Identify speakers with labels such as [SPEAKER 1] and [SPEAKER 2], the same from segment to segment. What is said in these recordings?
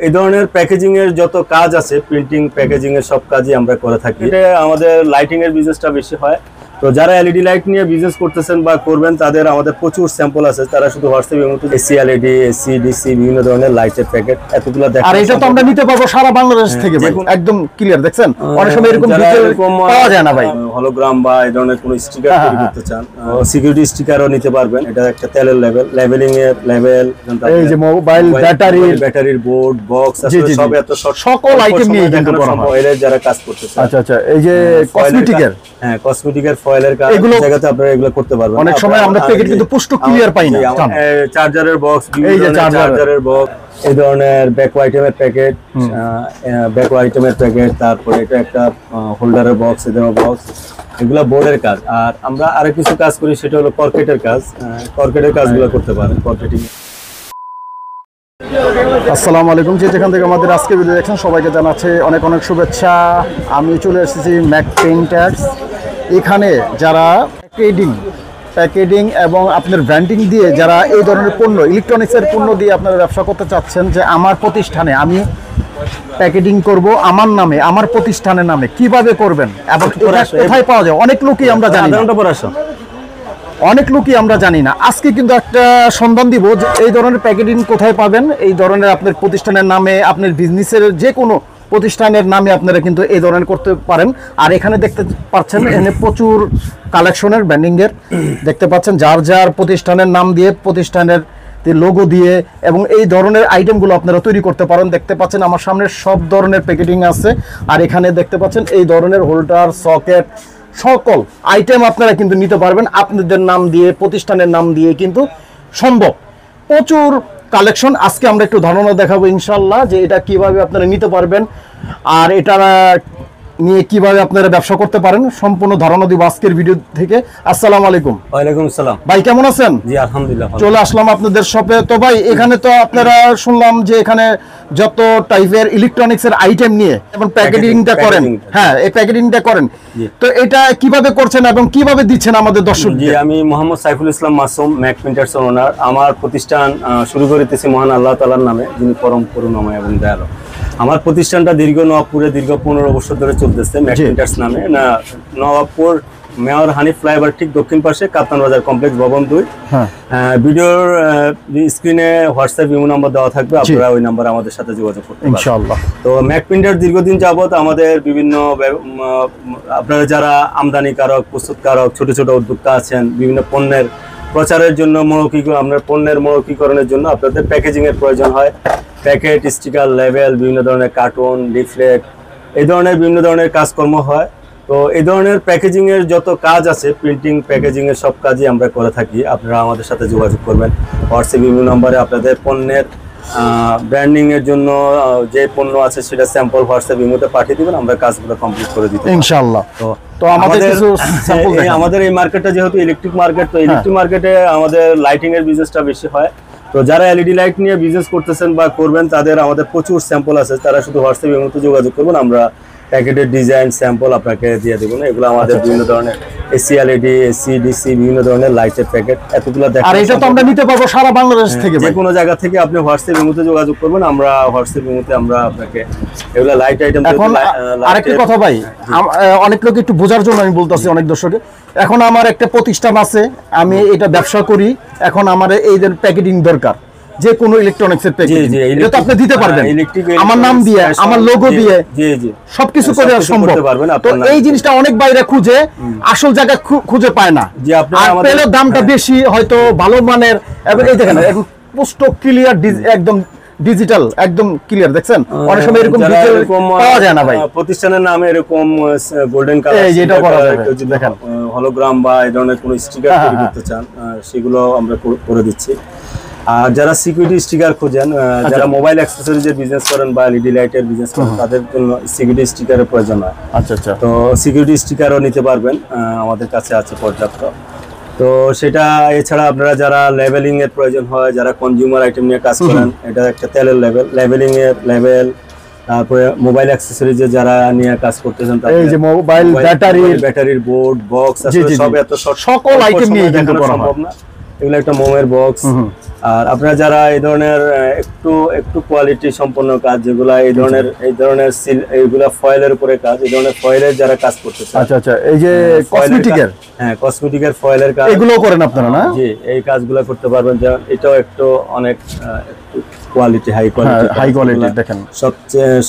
[SPEAKER 1] এই ধরনের প্যাকেজিং এর যত কাজ আছে, প্রিন্টিং প্যাকেজিং এর সব কাজই আমরা করে থাকি। এটা আমাদের লাইটিং এর বিজনেসটা বেশি হয়। তো যারা এলইডি লাইট নিয়ে বিজনেস করতেছেন বা করবেন, তাদের আমাদের প্রচুর স্যাম্পল আছে। তারা শুধু হোয়াটসঅ্যাপের মতো এসি, এলইডি, এসি, ডিসি বিভিন্ন ধরনের লাইটের প্যাকেট এতগুলো দেখেন।
[SPEAKER 2] আর এটা তো আমরা নিতে পারবো সারা বাংলাদেশ থেকে ভাই, একদম ক্লিয়ার। দেখছেন অনেক সময় এরকম পাওয়া যায় না ভাই,
[SPEAKER 1] হলোগ্রাম বা এই ধরনের কোনো স্টিকার তৈরি করতে চান, সিকিউরিটি স্টিকারও নিতে পারবেন। এটা একটা তেলের লেভেল, লেভেলিং এর লেভেল,
[SPEAKER 2] এই যে মোবাইল
[SPEAKER 1] ব্যাটারির বোর্ড, বক্স, সব এত
[SPEAKER 2] সকল আইটেম নিয়ে কিন্তু করা হয়
[SPEAKER 1] অয়েলের যারা কাজ করতেছে।
[SPEAKER 2] আচ্ছা আচ্ছা, এই যে কসমেটিকের,
[SPEAKER 1] হ্যাঁ কসমেটিকের ফয়েলের কাজ,
[SPEAKER 2] এগুলো
[SPEAKER 1] জায়গাতে আপনারা এগুলো করতে পারবেন।
[SPEAKER 2] অনেক সময় আমরা প্যাকেট কিন্তু পুষ্ট ক্লিয়ার পাই না।
[SPEAKER 1] চার্জারের বক্স,
[SPEAKER 2] এই যে চার্জারের
[SPEAKER 1] বক্স, এই ধরনের ব্যাক আইটেমের প্যাকেট, ব্যাক আইটেমের প্যাকেট, তারপরে এটা একটা হোল্ডারের বক্স, এই ধরনের বক্স, এগুলা বোর্ডের কাজ। আর আমরা আরো কিছু কাজ করি, সেটা হলো কর্কেটের কাজ। কর্কেটের কাজগুলো করতে পারেন, কর্কেটিং।
[SPEAKER 2] আসসালামু আলাইকুম, যেখান থেকে আমাদের আজকে ভিডিও দেখছেন সবাইকে জানাচ্ছি অনেক অনেক শুভেচ্ছা। আমি চলে এসেছি ম্যাক পেইন্টার্স। এখানে যারা প্যাকেজিং এবং আপনার ব্র্যান্ডিং দিয়ে যারা এই ধরনের পণ্য, ইলেকট্রনিক্সের পণ্য দিয়ে আপনারা ব্যবসা করতে চাচ্ছেন, যে আমার প্রতিষ্ঠানে আমি প্যাকেজিং করব আমার নামে, আমার প্রতিষ্ঠানের নামে, কিভাবে করবেন এবং কোথায় পাওয়া যায়, অনেক লোকই আমরা জানি না, অনেক লোকই আমরা জানি না। আজকে কিন্তু একটা সন্ধান দিব যে এই ধরনের প্যাকেজিং কোথায় পাবেন। এই ধরনের আপনার প্রতিষ্ঠানের নামে, আপনার বিজনেসের যে কোনো প্রতিষ্ঠানের নামে আপনারা কিন্তু এই ধরনের করতে পারেন। আর এখানে দেখতে পাচ্ছেন এখানে প্রচুর কালেকশনের ব্র্যান্ডিংয়ের দেখতে পাচ্ছেন, যার যার প্রতিষ্ঠানের নাম দিয়ে, প্রতিষ্ঠানের লোগো দিয়ে, এবং এই ধরনের আইটেমগুলো আপনারা তৈরি করতে পারেন। দেখতে পাচ্ছেন আমার সামনে সব ধরনের প্যাকেজিং আছে। আর এখানে দেখতে পাচ্ছেন এই ধরনের হোল্ডার, সকেট, সকল আইটেম আপনারা কিন্তু নিতে পারবেন আপনাদের নাম দিয়ে, প্রতিষ্ঠানের নাম দিয়ে কিন্তু সম্ভব। প্রচুর কালেকশন আজকে আমরা একটু ধারণা দেখাবো ইনশাল্লাহ, যে এটা কিভাবে আপনারা নিতে পারবেন আর এটা নিয়ে কিভাবে আপনারা ব্যবসা করতে পারেন, সম্পূর্ণ ধারণা দিব আজকের ভিডিও থেকে। আসসালামু আলাইকুম।
[SPEAKER 1] ওয়ালাইকুম আসসালাম
[SPEAKER 2] ভাই, কেমন আছেন?
[SPEAKER 1] জি আলহামদুলিল্লাহ।
[SPEAKER 2] চলে আসলাম আপনাদের শপে। তো ভাই, এখানে তো আপনারা শুনলাম যে এখানে যত টাইপের ইলেকট্রনিক্স এর আইটেম নিয়ে এবং প্যাকেজিংটা করেন। হ্যাঁ, এই প্যাকেজিংটা করেন। তো এটা কিভাবে করছেন এবং কিভাবে দিচ্ছেন আমাদের দর্শক?
[SPEAKER 1] জি, আমি মোহাম্মদ সাইফুল ইসলাম মাসুম, ম্যাক পেইন্টার্স ওনার। আমার প্রতিষ্ঠান শুরু করেছি মহান আল্লাহ তাআলার নামে, যিনি পরম করুণাময় এবং দয়ালু। আমার প্রতিষ্ঠানটা নবাবপুরে দীর্ঘ 15 বছর ধরে চলতেছে ম্যাক পেইন্টার্স নামে। নবাবপুর মেয়র হানিফ ফ্লাইওভার ঠিক দক্ষিণ পাশে, কাপ্তান বাজার কমপ্লেক্স, ভবন 2। ভিডিওর স্ক্রিনে হোয়াটসঅ্যাপ ইমো নাম্বার দেওয়া থাকবে, আপনারা ওই নাম্বারে আমাদের সাথে যোগাযোগ করতে পারবেন ইনশাআল্লাহ। তো ম্যাক পেইন্টার দীর্ঘদিন যাবত আমাদের বিভিন্ন আপনারা যারা আমদানিকারক, প্রস্তুতকারক, ছোট ছোট উদ্যোক্তা আছেন, বিভিন্ন পণ্যের প্রচারের জন্য, আপনার পণ্যের মৌখিকরণের জন্য আপনাদের প্যাকেজিং এর প্রয়োজন হয়। প্যাকেট, স্টিকার, লেবেল, বিভিন্ন ধরনের কার্টুন, লিফলেট, এই ধরনের বিভিন্ন ধরনের কাজকর্ম হয়। তো এই ধরনের প্যাকেজিং এর যত কাজ আছে, প্রিন্টিং প্যাকেজিং এর সব কাজই আমরা করে থাকি। আপনারা আমাদের সাথে যোগাযোগ করবেন হোয়াটসঅ্যাপ ইমেল নম্বরে। আপনাদের পণ্যের ব্র্যান্ডিং এর জন্য যে পণ্য আছে সেটা স্যাম্পল হোয়াটসঅ্যাপ ইমেলে পাঠিয়ে দিবেন, আমরা কাজগুলো কমপ্লিট করে দিব ইনশাআল্লাহ। তো আমাদের এই মার্কেটটা যেহেতু ইলেকট্রিক মার্কেট, তো ইলেকট্রিক মার্কেটে আমাদের লাইটিং এর বিজনেসটা বেশি হয়। তো যারা এলইডি লাইট নিয়ে বিজনেস করতেছেন বা করবেন, তাদের আমাদের প্রচুর স্যাম্পল আছে। তারা শুধু হোয়াটসঅ্যাপ ইমেলে যোগাযোগ করবেন, আমরা প্যাকেটের ডিজাইন স্যাম্পল আপনাকে দিয়ে দেবো। এগুলো আমাদের বিভিন্ন ধরনের এসি, এলইডি, এসি, ডিসি, বিভিন্ন ধরনের লাইটের প্যাকেট এতগুলো দেখেন। আর এটা তো আমরা নিতে পারবো সারা বাংলাদেশ থেকে, যে কোনো জায়গা থেকে আপনি হোয়াটসঅ্যাপ ইমেলে যোগাযোগ করবেন, আমরা হোয়াটসঅ্যাপ ইমেলে আমরা আপনাকে এগুলো লাইট আইটেম। এখন
[SPEAKER 2] আরেকটা কথা ভাই, অনেক লোক একটু বোঝার জন্য আমি বলতেছি অনেক দর্শকে, এখন আমার একটা প্রতিষ্ঠান আছে, আমি এটা ব্যবসা করি, এখন আমার এই প্যাকেজিং দরকার, যে কোনো ইলেকট্রনিক্স এর প্যাকেজিং, এটা তো আপনি দিতে পারবেন আমার নাম দিয়ে, আমার লোগো দিয়ে, জি জি সবকিছু করে সম্ভব। তো এই জিনিসটা অনেক বাইরে খুঁজে, আসল জায়গা খুঁজে পায় না, যে আপনার পেলে দামটা বেশি, হয়তো ভালো মানের। এবং এই দেখেন পোস্ট ক্লিয়ার, একদম ডিজিটাল, একদম ক্লিয়ার। দেখছেন অনেক সময় এরকম পাওয়া যায় না ভাই, প্রতিষ্ঠানের নামে এরকম গোল্ডেন কালার, এই যেটা করা যাবে, দেখেন হলোগ্রাম বা এই ধরনের কোনো স্টিকার তৈরি করতে চান, সেগুলো আমরা করে দিচ্ছি। আর যারা সিকিউরিটি স্টিকার খোঁজেন, যারা মোবাইল অ্যাক্সেসরিজের বিজনেস করেন বা এলইডি লাইটের বিজনেস করেন, তাদের জন্য সিকিউরিটি স্টিকারের প্রয়োজন হয়। আচ্ছা আচ্ছা, তো সিকিউরিটি স্টিকারও নিতে পারবেন, আমাদের কাছে আছে পর্যাপ্ত। তো সেটা এছাড়া আপনারা যারা লেবেলিং এর প্রয়োজন হয়, যারা কনজিউমার আইটেম নিয়ে কাজ করেন, এটা একটা তেলের লেবেল, লেবেলিং এর লেবেল, তারপরে মোবাইল অ্যাক্সেসরিজে যারা নিয়ে কাজ করতেছেন, এই যে মোবাইল ব্যাটারির বোর্ড, বক্স, আসলে সব এত সকল আইটেম নিয়ে দেখানো সম্ভব না। এগুলো একটা মোমের বক্স,
[SPEAKER 1] আর আপনারা যারা এই ধরনের একটু কোয়ালিটি সম্পন্ন কাজ, যেগুলা এই ধরনের এইগুলা ফয়েলের উপরে কাজ, এই ধরনের ফয়েলের যারা কাজ করতে চান,
[SPEAKER 2] আচ্ছা আচ্ছা, এই যে কসমেটিকের,
[SPEAKER 1] হ্যাঁ কসমেটিকের ফয়েলের কাজ,
[SPEAKER 2] এগুলোও করেন আপনারা না?
[SPEAKER 1] জি, এই কাজগুলো করতে পারবেন। যেমন এটাও একটু অনেক কোয়ালিটি, হাই কোয়ালিটি
[SPEAKER 2] দেখেন,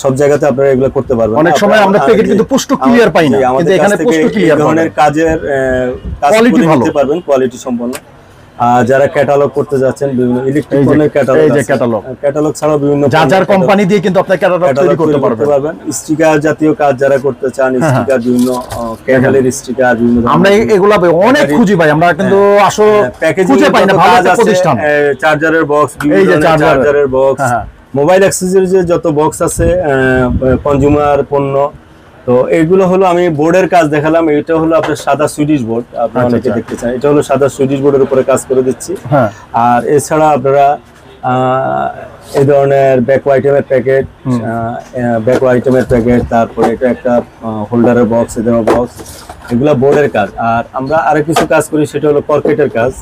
[SPEAKER 1] সব জায়গাতে আপনারা এগুলো করতে পারবেন।
[SPEAKER 2] অনেক সময় আমরা প্যাকেট কিন্তু পোস্ট ক্লিয়ার পাই না, কিন্তু এখানে পোস্ট ক্লিয়ার
[SPEAKER 1] ধরনের কাজের
[SPEAKER 2] কোয়ালিটি ভালো
[SPEAKER 1] নিতে পারবেন, কোয়ালিটি সম্পন্ন। আর যারা ক্যাটালগ করতে যাচ্ছেন, বিভিন্ন ইলেকট্রিক পণ্যের ক্যাটালগ,
[SPEAKER 2] এই যে ক্যাটালগ
[SPEAKER 1] ছাড়াও বিভিন্ন
[SPEAKER 2] যার কোম্পানি দিয়ে কিন্তু আপনি ক্যাটালগ তৈরি করতে পারবেন।
[SPEAKER 1] স্টিকার জাতীয় কাজ যারা করতে চান, স্টিকার, বিভিন্ন ক্যাটালের স্টিকার, বিভিন্ন
[SPEAKER 2] আমরা এগুলা অনেক খুঁজি ভাই, আমরা কিন্তু আসলে খুঁজে পাই না ভালো একটা প্রতিষ্ঠান।
[SPEAKER 1] চার্জারের বক্স, বিভিন্ন চার্জারের বক্স, মোবাইল অ্যাক্সেসরিজ এর যত বক্স আছে, কনজিউমার পণ্য। তো এইগুলো হলো, আমি বোর্ডের কাজ দেখালাম, এটা হলো আপনার সাদা সুইডিশ বোর্ড, আপনারা অনেকে দেখতে চান, এটা হলো সাদা সুইডিশ বোর্ডের উপরে কাজ করে দিচ্ছি। আর এছাড়া আপনারা এই ধরনের ব্যাকো আইটেমের প্যাকেট, তারপরে এটা একটা হোল্ডারের বক্স, এই ধরনের বক্স, এগুলা বোর্ডের কাজ। আর আমরা আরেক কিছু কাজ করি, সেটা হলো কর্কেটের কাজ।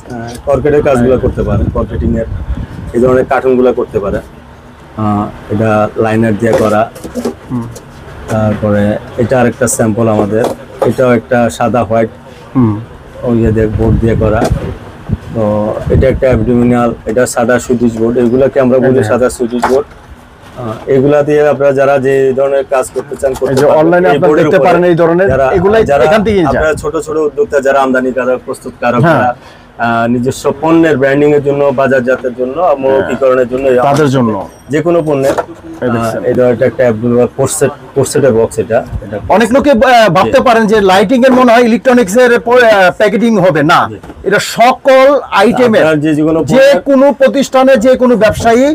[SPEAKER 1] কর্কেটের কাজগুলো করতে পারেন, কর্কেটিং এর এই ধরনের কার্টুনগুলো করতে পারেন। এটা লাইনার দিয়ে করা। তারপরে এটা আরেকটা স্যাম্পল আমাদের, এটাও একটা সাদা হোয়াইট ওই যে বোর্ড দিয়ে করা। তো এটা একটা অ্যাবডোমিনাল, এটা সাদা সুইডিশ বোর্ড, এগুলাকে আমরা বলি সাদা সুইডিশ বোর্ড। এগুলা দিয়ে আপনারা যারা যে ধরনের কাজ করতে চান,
[SPEAKER 2] অনলাইনে আপনারা দেখতে পারেন এই ধরনের, এগুলাই এখান থেকেই যায়।
[SPEAKER 1] আপনারা ছোট ছোট উদ্যোক্তা যারা আমদানিকারক, প্রস্তুতকারক, যারা নিজস্ব পণ্যের ব্র্যান্ডিং এর জন্য, বাজারজাতের জন্য, মৌখিকরণের জন্য, তাদের জন্য যে কোনো পণ্যের এটা একটা কোর্সেটের বক্স। এটা
[SPEAKER 2] অনেক লোকে ভাবতে পারেন যে লাইটিং এর মনে হয় ইলেকট্রনিক্স এর প্যাকেজিং হবে না, এটা সকল আইটেমের যে কোনো প্রতিষ্ঠানে, যে কোনো ব্যবসায়ী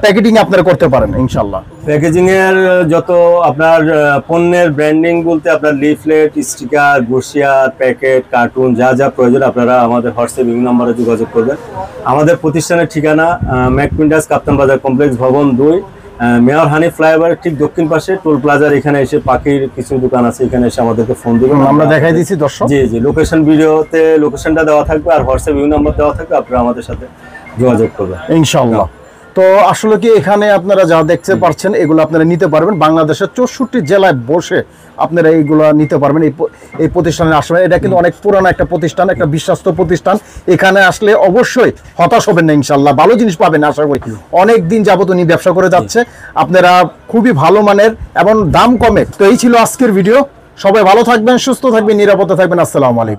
[SPEAKER 2] প্যাকেজিং আপনারা করতে পারেন ইনশাআল্লাহ।
[SPEAKER 1] প্যাকেজিং এর যত আপনার পণ্যের ব্র্যান্ডিং বলতে আপনার leaflet, sticker, brochure, packet, cartoon, যা যা প্রয়োজন আপনারা আমাদের হোয়াটসঅ্যাপ বিভিন্ন নম্বরে যোগাযোগ করবেন। আমাদের প্রতিষ্ঠানের ঠিকানা ম্যাক প্রিন্টার্স, কাপ্তান বাজার কমপ্লেক্স, ভবন 2, মেয়র হানি ফ্লাইওভারের ঠিক দক্ষিণ পাশে টোল প্লাজার। এখানে এসে পাখির কিছু দোকান আছে, এখানে এসে আমাদেরকে ফোন দিবেন,
[SPEAKER 2] আমরা দেখাই দিচ্ছি দর্শক।
[SPEAKER 1] জি জি, লোকেশন ভিডিওতে লোকেশনটা দেওয়া থাকবে, আর হোয়াটসঅ্যাপ বিভিন্ন নম্বর দেওয়া থাকবে, আপনারা আমাদের সাথে যোগাযোগ করবেন
[SPEAKER 2] ইনশাআল্লাহ। তো আসলে কি এখানে আপনারা যা দেখতে পাচ্ছেন এগুলো আপনারা নিতে পারবেন, বাংলাদেশের 64 জেলায় বসে আপনারা এইগুলো নিতে পারবেন। এই প্রতিষ্ঠানে আসলে এটা কিন্তু অনেক পুরানো একটা প্রতিষ্ঠান, একটা বিশ্বস্ত প্রতিষ্ঠান। এখানে আসলে অবশ্যই হতাশ হবেন না, ইনশাআল্লাহ ভালো জিনিস পাবেন আশা করি। অনেক দিন যাবত উনি ব্যবসা করে যাচ্ছে, আপনারা খুবই ভালো মানের এবং দাম কমে। তো এই ছিল আজকের ভিডিও। সবাই ভালো থাকবেন, সুস্থ থাকবেন, নিরাপদে থাকবেন। আসসালামু আলাইকুম।